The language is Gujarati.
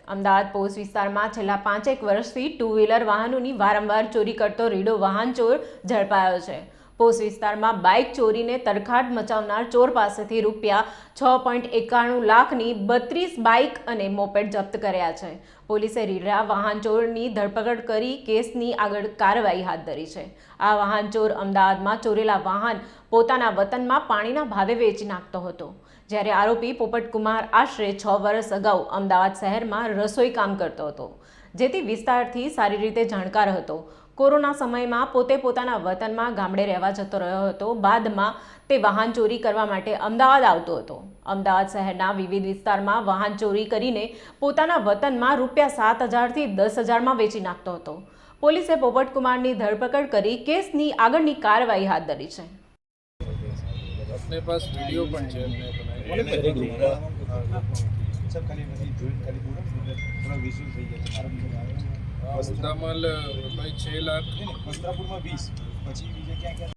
અમદાવાદ પોસ્ટ વિસ્તારમાં છેલ્લા 5 વર્ષથી ટુ વ્હીલર વાહનોની વારંવાર ચોરી કરતો રીડો વાહન ચોર ઝડપાયો છે। પોસ્ટ વિસ્તારમાં બાઇક ચોરીને તરખાટ મચાવનાર ચોર પાસેથી રૂપિયા 6.91 લાખની 32 બાઇક અને મોપેડ જપ્ત કર્યા છે। પોલીસે રીડા વાહન ચોરની ધરપકડ કરી કેસની આગળ કાર્યવાહી હાથ ધરી છે। આ વાહન ચોર અમદાવાદમાં ચોરેલા વાહન પોતાના વતનમાં પાણીના ભાવે વેચી નાખતો હતો, જ્યારે આરોપી પોપટકુમાર આશરે 6 વર્ષ અગાઉ અમદાવાદ શહેરમાં રસોઈ કામ કરતો હતો, જેથી વિસ્તારથી સારી રીતે જાણકાર હતો। કોરોના સમયમાં પોતે પોતાના વતનમાં ગામડે રહેવા જતો રહ્યો હતો। બાદમાં તે વાહન ચોરી કરવા માટે અમદાવાદ આવતો હતો। અમદાવાદ શહેરના વિવિધ વિસ્તારમાં વાહન ચોરી કરીને પોતાના વતનમાં રૂપિયા 7,000 થી 10,000માં વેચી નાખતો હતો। પોલીસે પોપટકુમારની ધરપકડ કરી કેસની આગળની કાર્યવાહી હાથ ધરી છે। अपने पास वीडियो पण છે मुद्दामाल भाई 6 लाख वस्त्रापुर में 20 પછી બીજે ક્યાં ક્યાં